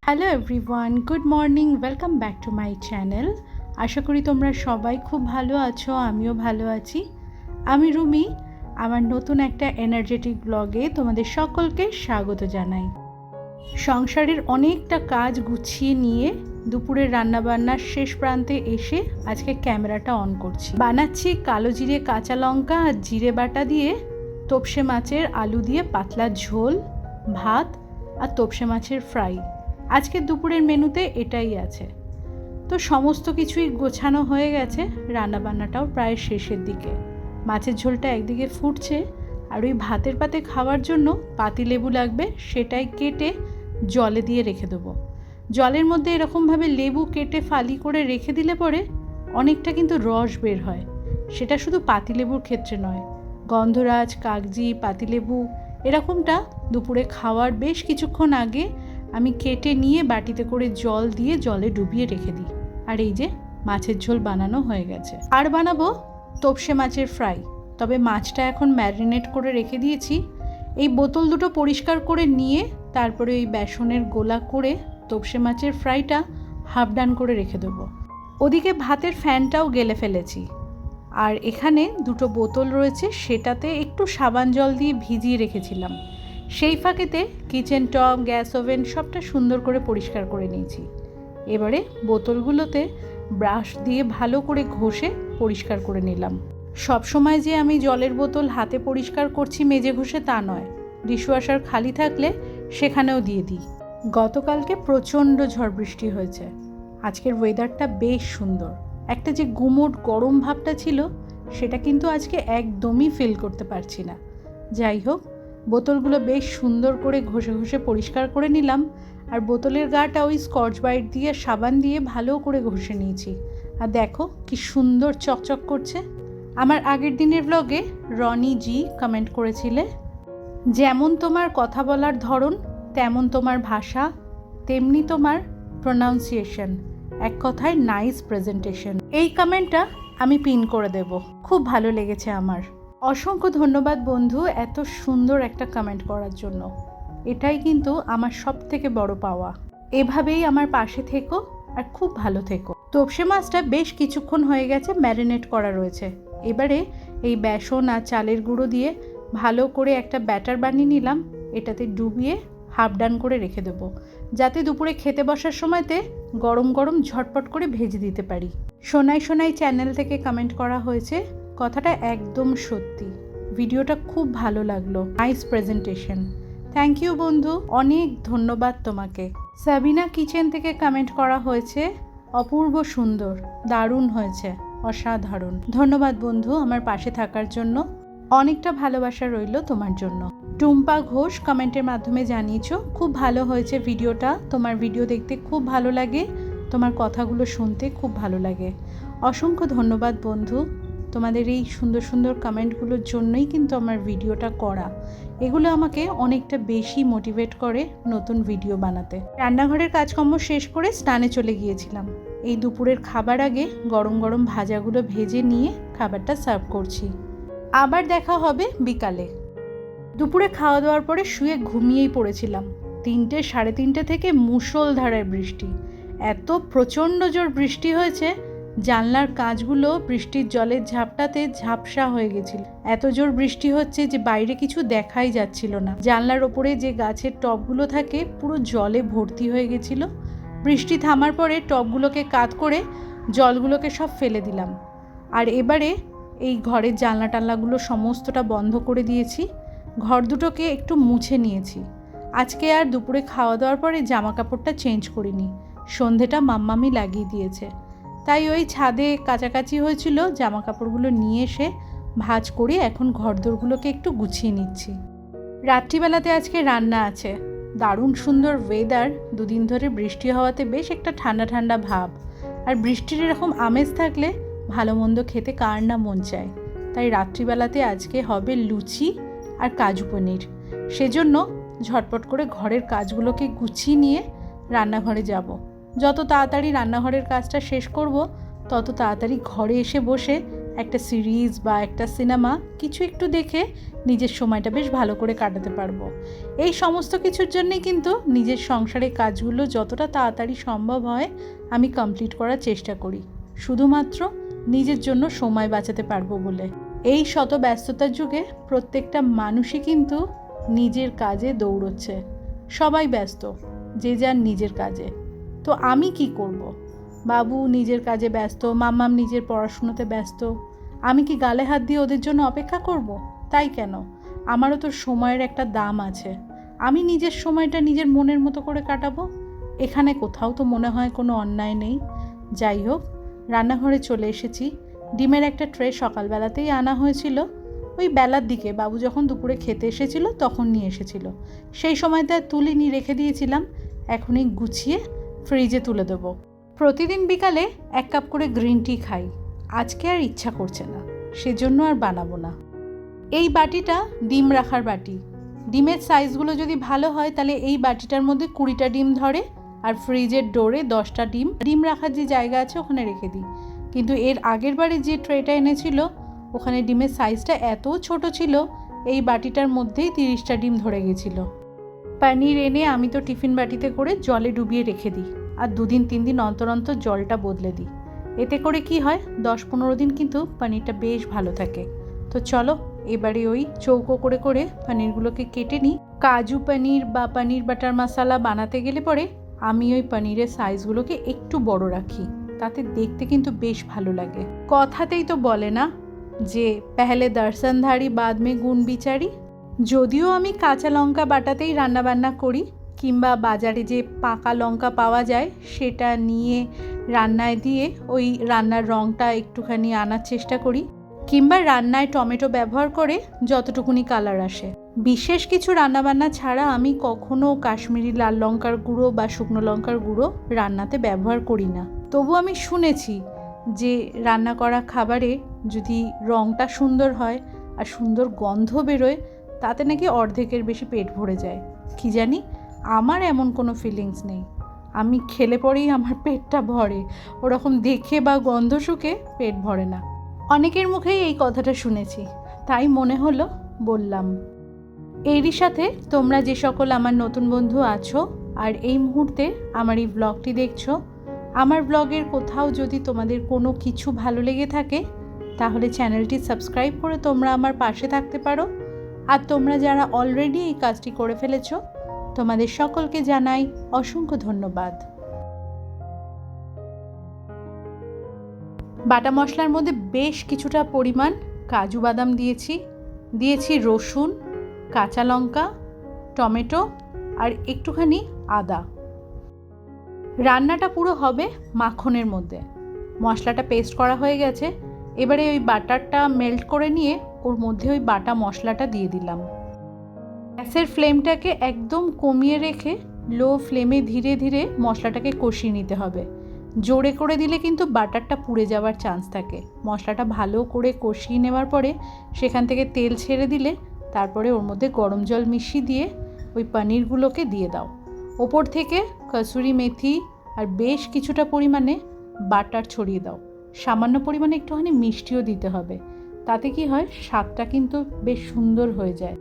Hello everyone, good morning, welcome back to my channel. আশা করি তোমরা সবাই খুব ভালো আছো, আমিও ভালো আছি। আমি রুমি, আমার নতুন একটা এনার্জেটিক ব্লগে তোমাদের সকলকে স্বাগত জানাই। সংসারের অনেকটা কাজ গুছিয়ে নিয়ে দুপুরের রান্নাবান্নার শেষ প্রান্তে এসে আজকে ক্যামেরাটা অন করছি। বানাচ্ছি কালো জিরে, কাঁচা লঙ্কা আর জিরে বাটা দিয়ে তোপসে মাছের আলু দিয়ে পাতলা ঝোল, ভাত আর তোপসে মাছের ফ্রাই। আজকের দুপুরের মেনুতে এটাই আছে। তো সমস্ত কিছুই গোছানো হয়ে গেছে, রান্নাবান্নাটাও প্রায় শেষের দিকে। মাছের ঝোলটা একদিকে ফুটছে, আর ওই ভাতের পাতে খাওয়ার জন্য পাতিলেবু লাগবে, সেটাই কেটে জলে দিয়ে রেখে দেবো। জলের মধ্যে এরকমভাবে লেবু কেটে ফালি করে রেখে দিলে পরে অনেকটা কিন্তু রস বের হয়। সেটা শুধু পাতিলেবুর ক্ষেত্রে নয়, গন্ধরাজ, কাগজি, পাতিলেবু এরকমটা দুপুরে খাওয়ার বেশ কিছুক্ষণ আগে আমি কেটে নিয়ে বাটিতে করে জল দিয়ে জলে ডুবিয়ে রেখে দিই। আর এই যে মাছের ঝোল বানানো হয়ে গেছে। আর বানাবো তোপসে মাছের ফ্রাই। তবে মাছটা এখন ম্যারিনেট করে রেখে দিয়েছি। এই বোতল দুটো পরিষ্কার করে নিয়ে তারপরে ওই বেসনের গোলা করে তোপসে মাছের ফ্রাইটা হাফ ডান করে রেখে দেবো। ওদিকে ভাতের ফ্যানটাও গেলে ফেলেছি। আর এখানে দুটো বোতল রয়েছে, সেটাতে একটু সাবান জল দিয়ে ভিজিয়ে রেখেছিলাম। সেই ফাঁকেতে কিচেন টপ, গ্যাস ওভেন সবটা সুন্দর করে পরিষ্কার করে নিয়েছি। এবারে বোতলগুলোতে ব্রাশ দিয়ে ভালো করে ঘষে পরিষ্কার করে নিলাম। সবসময় যে আমি জলের বোতল হাতে পরিষ্কার করছি মেজে ঘষে তা নয়, ডিশওয়াশার খালি থাকলে সেখানেও দিয়ে দিই। গতকালকে প্রচণ্ড ঝড় বৃষ্টি হয়েছে। আজকের ওয়েদারটা বেশ সুন্দর। একটা যে গুমোট গরম ভাবটা ছিল সেটা কিন্তু আজকে একদমই ফিল করতে পারছি না। যাই হোক, বোতলগুলো বেশ সুন্দর করে ঘষে ঘষে পরিষ্কার করে নিলাম। আর বোতলের গাটা ওই স্কচ ব্রাইট দিয়ে সাবান দিয়ে ভালো করে ঘষে নিয়েছি। আর দেখো কি সুন্দর চকচক করছে। আমার আগের দিনের ব্লগে রনি জি কমেন্ট করেছিলে, যেমন তোমার কথা বলার ধরন তেমন তোমার ভাষা, তেমনি তোমার প্রোনাউন্সিয়েশন, এক কথায় নাইস প্রেজেন্টেশন। এই কমেন্টটা আমি পিন করে দেব। খুব ভালো লেগেছে আমার। অসংখ্য ধন্যবাদ বন্ধু এত সুন্দর একটা কমেন্ট করার জন্য। এটাই কিন্তু আমার সব থেকে বড় পাওয়া। এভাবেই আমার পাশে থেকো আর খুব ভালো থেকো। তোপসে মাছটা বেশ কিছুক্ষণ হয়ে গেছে ম্যারিনেট করা রয়েছে। এবারে এই বেসন আর চালের গুঁড়ো দিয়ে ভালো করে একটা ব্যাটার বানিয়ে নিলাম। এটাতে ডুবিয়ে হাফ ডান করে রেখে দেবো, যাতে দুপুরে খেতে বসার সময়তে গরম গরম ঝটপট করে ভেজে দিতে পারি। সোনাই সোনাই চ্যানেল থেকে কমেন্ট করা হয়েছে, কথাটা একদম সত্যি। ভিডিওটা খুব ভালো লাগলো, নাইস প্রেজেন্টেশন। থ্যাংক ইউ বন্ধু, অনেক ধন্যবাদ তোমাকে। সাবিনা কিচেন থেকে কমেন্ট করা হয়েছে, অপূর্ব সুন্দর, দারুণ হয়েছে, অসাধারণ। ধন্যবাদ বন্ধু আমার পাশে থাকার জন্য। অনেকটা ভালোবাসা রইল তোমার জন্য। টুম্পা ঘোষ কমেন্টের মাধ্যমে জানিয়েছো খুব ভালো হয়েছে ভিডিওটা, তোমার ভিডিও দেখতে খুব ভালো লাগে, তোমার কথাগুলো শুনতে খুব ভালো লাগে। অসংখ্য ধন্যবাদ বন্ধু, তোমাদের এই সুন্দর সুন্দর কমেন্টগুলোর জন্যই কিন্তু আমার ভিডিওটা করা। এগুলো আমাকে অনেকটা বেশি মোটিভেট করে নতুন ভিডিও বানাতে। রান্নাঘরের কাজকর্ম শেষ করে স্নানে চলে গিয়েছিলাম। এই দুপুরের খাবার আগে গরম গরম ভাজাগুলো ভেজে নিয়ে খাবারটা সার্ভ করছি। আবার দেখা হবে বিকালে। দুপুরে খাওয়া দাওয়ার পরে শুয়ে ঘুমিয়েই পড়েছিলাম। 3টে, 3:30 থেকে মুষলধারায় বৃষ্টি। এত প্রচণ্ড জোর বৃষ্টি হয়েছে, জানলার কাঁচগুলো বৃষ্টির জলের ঝাপটাতে ঝাপসা হয়ে গেছিল। এত জোর বৃষ্টি হচ্ছে যে বাইরে কিছু দেখাই যাচ্ছিল না। জানলার ওপরে যে গাছের টবগুলো থাকে পুরো জলে ভর্তি হয়ে গেছিল। বৃষ্টি থামার পরে টবগুলোকে কাত করে জলগুলোকে সব ফেলে দিলাম। আর এবারে এই ঘরের জানলা টানলাগুলো সমস্তটা বন্ধ করে দিয়েছি। ঘর দুটোকে একটু মুছে নিয়েছি। আজকে আর দুপুরে খাওয়া দাওয়ার পরে জামা কাপড়টা চেঞ্জ করিনি, সন্ধেটা মাম্মামি লাগিয়ে দিয়েছে। তাই ওই ছাদে কাচাকাচি হয়েছিল, জামা কাপড়গুলো নিয়ে এসে ভাঁজ করে এখন ঘরদোরগুলোকে একটু গুছিয়ে নিচ্ছি। রাত্রিবেলাতে আজকে রান্না আছে। দারুণ সুন্দর ওয়েদার, দুদিন ধরে বৃষ্টি হওয়াতে বেশ একটা ঠান্ডা ঠান্ডা ভাব। আর বৃষ্টির এরকম আমেজ থাকলে ভালো মন্দ খেতে কার না মন চায়। তাই রাত্রিবেলাতে আজকে হবে লুচি আর কাজু পনির। সেজন্য ঝটপট করে ঘরের কাজগুলোকে গুছিয়ে নিয়ে রান্নাঘরে যাব। যত তাড়াতাড়ি রান্নাঘরের কাজটা শেষ করব তত তাড়াতাড়ি ঘরে এসে বসে একটা সিরিজ বা একটা সিনেমা কিছু একটু দেখে নিজের সময়টা বেশ ভালো করে কাটাতে পারবো। এই সমস্ত কিছুর জন্যই কিন্তু নিজের সংসারের কাজগুলো যতটা তাড়াতাড়ি সম্ভব হয় আমি কমপ্লিট করার চেষ্টা করি, শুধুমাত্র নিজের জন্য সময় বাঁচাতে পারবো বলে। এই শত ব্যস্ততার যুগে প্রত্যেকটা মানুষই কিন্তু নিজের কাজে দৌড়চ্ছে, সবাই ব্যস্ত যে যার নিজের কাজে। তো আমি কি করব? বাবু নিজের কাজে ব্যস্ত, মাম্মাম নিজের পড়াশুনোতে ব্যস্ত, আমি কি গালে হাত দিয়ে ওদের জন্য অপেক্ষা করব? তাই কেন? আমারও তো সময়ের একটা দাম আছে। আমি নিজের সময়টা নিজের মনের মতো করে কাটাবো। এখানে কোথাও তো মনে হয় কোনো অন্যায় নেই। যাই হোক, রান্নাঘরে চলে এসেছি। ডিমের একটা ট্রে সকালবেলাতেই আনা হয়েছিল, ওই বেলার দিকে বাবু যখন দুপুরে খেতে এসেছিল তখন নিয়ে এসেছিল। সেই সময়টা তুলিনি, রেখে দিয়েছিলাম। এখনই গুছিয়ে ফ্রিজে তুলে দেবো। প্রতিদিন বিকালে 1 কাপ করে গ্রিন টি খাই। আজকে আর ইচ্ছা করছে না, সেজন্য আর বানাবো না। এই বাটিটা ডিম রাখার বাটি। ডিমের সাইজগুলো যদি ভালো হয় তাহলে এই বাটিটার মধ্যে 20টা ডিম ধরে, আর ফ্রিজের ডোরে 10টা ডিম রাখার যে জায়গা আছে ওখানে রেখে দিই। কিন্তু এর আগের বারে যে ট্রেটা এনেছিল ওখানে ডিমের সাইজটা এত ছোট ছিল, এই বাটিটার মধ্যেই 30টা ডিম ধরে গেছিল। পনির এনে আমি তো টিফিন বাটিতে করে জলে ডুবিয়ে রেখে দিই, আর 2 দিন 3 দিন অন্তর অন্তর জলটা বদলে দিই। এতে করে কি হয়, 10-15 দিন কিন্তু পনিরটা বেশ ভালো থাকে। তো চলো এবারে ওই চৌকো করে করে পনিরগুলোকে কেটে নিই। কাজু পনির বা পনির বাটার মশলা বানাতে গেলে পরে আমি ওই পনিরের সাইজগুলোকে একটু বড় রাখি, তাতে দেখতে কিন্তু বেশ ভালো লাগে। কথাতেই তো বলে না যে পেহলে দর্শনধারী বাদ মে গুণ বিচারি। যদিও আমি কাঁচা লঙ্কা বাটাতেই রান্নাবান্না করি, কিংবা বাজারে যে পাকা লঙ্কা পাওয়া যায় সেটা নিয়ে রান্নায় দিয়ে ওই রান্নার রঙটা একটুখানি আনার চেষ্টা করি, কিংবা রান্নায় টমেটো ব্যবহার করে যতটুকুনি কালার আসে। বিশেষ কিছু রান্নাবান্না ছাড়া আমি কখনো কাশ্মীরি লাল লঙ্কার গুঁড়ো বা শুকনো লঙ্কার গুঁড়ো রান্নাতে ব্যবহার করি না। তবু আমি শুনেছি যে রান্না করা খাবারে যদি রঙটা সুন্দর হয় আর সুন্দর গন্ধ বেরোয় তাতে নাকি অর্ধেকের বেশি পেট ভরে যায়। কি জানি, আমার এমন কোনো ফিলিংস নেই। আমি খেলে পরেই আমার পেটটা ভরে, ওরকম দেখে বা গন্ধ শুকে পেট ভরে না। অনেকের মুখেই এই কথাটা শুনেছি, তাই মনে হলো বললাম। এরই সাথে তোমরা যে সকল আমার নতুন বন্ধু আছো আর এই মুহূর্তে আমার এই ব্লগটি দেখছো, আমার ব্লগের কোথাও যদি তোমাদের কোনো কিছু ভালো লেগে থাকে তাহলে চ্যানেলটি সাবস্ক্রাইব করে তোমরা আমার পাশে থাকতে পারো। আর তোমরা যারা অলরেডি এই কাজটি করে ফেলেছো তোমাদের সকলকে জানাই অসংখ্য ধন্যবাদ। বাটা মশলার মধ্যে বেশ কিছুটা পরিমাণ কাজু বাদাম দিয়েছি রসুন, কাঁচা লঙ্কা, টমেটো আর একটুখানি আদা। রান্নাটা পুরো হবে মাখনের মধ্যে। মশলাটা পেস্ট করা হয়ে গেছে, এবারে ওই বাটারটা মেল্ট করে নিয়ে ওর মধ্যে ওই বাটা মশলাটা দিয়ে দিলাম। গ্যাসের ফ্লেমটাকে একদম কমিয়ে রেখে লো ফ্লেমে ধীরে ধীরে মশলাটাকে কষিয়ে নিতে হবে। জোরে করে দিলে কিন্তু বাটারটা পুড়ে যাওয়ার চান্স থাকে। মশলাটা ভালো করে কষিয়ে নেওয়ার পরে সেখান থেকে তেল ছেড়ে দিলে তারপরে ওর মধ্যে গরম জল মিশিয়ে দিয়ে ওই পনিরগুলোকে দিয়ে দাও। ওপর থেকে কসুরি মেথি আর বেশ কিছুটা পরিমাণে বাটার ছড়িয়ে দাও। সামান্য পরিমাণে একটুখানি মিষ্টিও দিতে হবে, তাতে কি হয় স্বাদটা কিন্তু বেশ সুন্দর হয়ে যায়।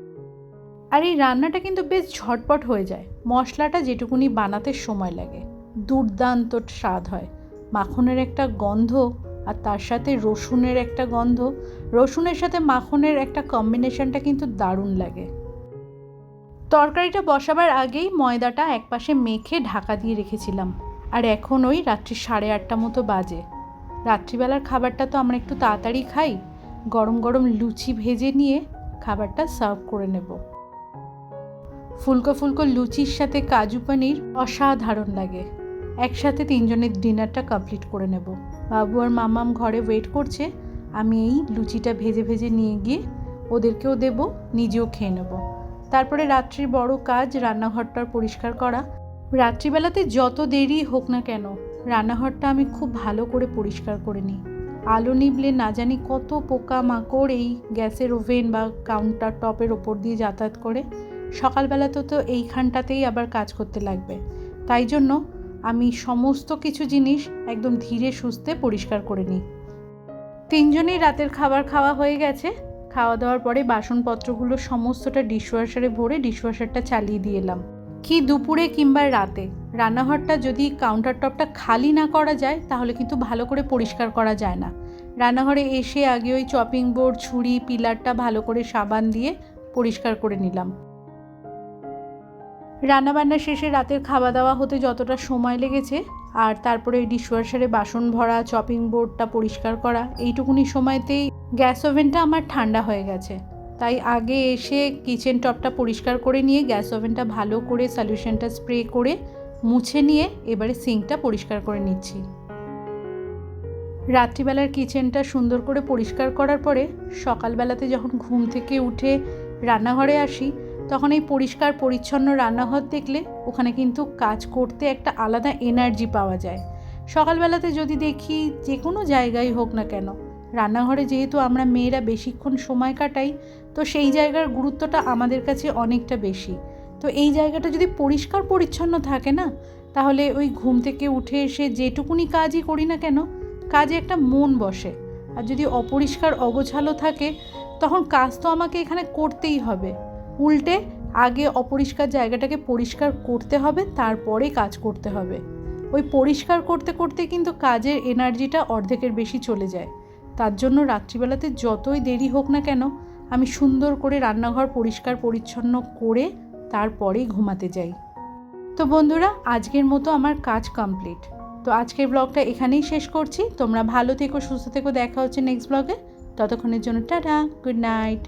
আর এই রান্নাটা কিন্তু বেশ ঝটপট হয়ে যায়। মশলাটা যেটুকুনি বানাতে সময় লাগে, দুর্দান্ত স্বাদ হয়। মাখনের একটা গন্ধ আর তার সাথে রসুনের একটা গন্ধ, রসুনের সাথে মাখনের একটা কম্বিনেশনটা কিন্তু দারুণ লাগে। তরকারিটা বসাবার আগেই ময়দাটা একপাশে মেখে ঢাকা দিয়ে রেখেছিলাম। আর এখন ওই রাত্রি 8:30 মতো বাজে। রাত্রিবেলার খাবারটা তো আমরা একটু তাড়াতাড়ি খাই। গরম গরম লুচি ভেজে নিয়ে খাবারটা সার্ভ করে নেব। ফুলকো ফুলকো লুচির সাথে কাজু পনির অসাধারণ লাগে। একসাথে 3 জনের ডিনারটা কমপ্লিট করে নেব। বাবু আর মামাম ঘরে ওয়েট করছে। আমি এই লুচিটা ভেজে ভেজে নিয়ে গিয়ে ওদেরকেও দেব, নিজেও খেয়ে নেব। তারপরে রাত্রির বড় কাজ রান্নাঘরটার পরিষ্কার করা। রাত্রিবেলাতে যত দেরি হোক না কেন রান্নাঘরটা আমি খুব ভালো করে পরিষ্কার করে নিই। আলো নিভলে না জানি কত পোকা মাকড় এই গ্যাসের ওভেন বা কাউন্টার টপের ওপর দিয়ে যাতায়াত করে। সকালবেলাতে তো এইখানটাতেই আবার কাজ করতে লাগবে, তাই জন্য আমি সমস্ত কিছু জিনিস একদম ধীরে সুস্থে পরিষ্কার করে নিই। তিনজনেই রাতের খাবার খাওয়া হয়ে গেছে। খাওয়া দাওয়ার পরে বাসনপত্রগুলো সমস্তটা ডিশওয়াশারে ভরে ডিশওয়াশারটা চালিয়ে দিয়ে এলাম। কি দুপুরে কিংবা রাতে রান্নাঘরটা যদি কাউন্টার টপটা খালি না করা যায় তাহলে কিন্তু ভালো করে পরিষ্কার করা যায় না। রান্নাঘরে এসে আগে ওই চপিং বোর্ড, ছুরি, পিলারটা ভালো করে সাবান দিয়ে পরিষ্কার করে নিলাম। রান্নাবান্না শেষে রাতের খাওয়া দাওয়া হতে যতটা সময় লেগেছে আর তারপরে ডিশওয়াশারে বাসন ভরা, চপিং বোর্ডটা পরিষ্কার করা, এইটুকুনি সময়তেই গ্যাস ওভেনটা আমার ঠান্ডা হয়ে গেছে। তাই আগে এসে কিচেন টপটা পরিষ্কার করে নিয়ে গ্যাস ওভেনটা ভালো করে সলিউশনটা স্প্রে করে মুছে নিয়ে এবারে সিঙ্কটা পরিষ্কার করে নিচ্ছি। রাত্রিবেলার কিচেনটা সুন্দর করে পরিষ্কার করার পরে সকালবেলাতে যখন ঘুম থেকে উঠে রান্নাঘরে আসি তখন এই পরিষ্কার পরিচ্ছন্ন রান্নাঘর দেখলে ওখানে কিন্তু কাজ করতে একটা আলাদা এনার্জি পাওয়া যায়। সকালবেলাতে যদি দেখি যে কোনো জায়গায় হোক না কেন, রান্নাঘরে যেহেতু আমরা মেয়েরা বেশিক্ষণ সময় কাটাই, তো সেই জায়গার গুরুত্বটা আমাদের কাছে অনেকটা বেশি। তো এই জায়গাটা যদি পরিষ্কার পরিচ্ছন্ন থাকে না, তাহলে ওই ঘুম থেকে উঠে এসে যেটুকুনি কাজই করি না কেন কাজে একটা মন বসে। আর যদি অপরিষ্কার অগোছালো থাকে তখন কাজ তো আমাকে এখানে করতেই হবে, উল্টে আগে অপরিষ্কার জায়গাটাকে পরিষ্কার করতে হবে, তারপরে কাজ করতে হবে। ওই পরিষ্কার করতে করতে কিন্তু কাজের এনার্জিটা অর্ধেকের বেশি চলে যায়। তার জন্য রাত্রিবেলাতে যতই দেরি হোক না কেন আমি সুন্দর করে রান্নাঘর পরিষ্কার পরিচ্ছন্ন করে তারপরেই ঘুমাতে যাই। তো বন্ধুরা, আজকের মতো আমার কাজ কমপ্লিট। তো আজকের ব্লগটা এখানেই শেষ করছি। তোমরা ভালো থেকো, সুস্থ থেকো। দেখা হচ্ছে নেক্সট ব্লগে। ততক্ষণের জন্য টাটা, গুড নাইট।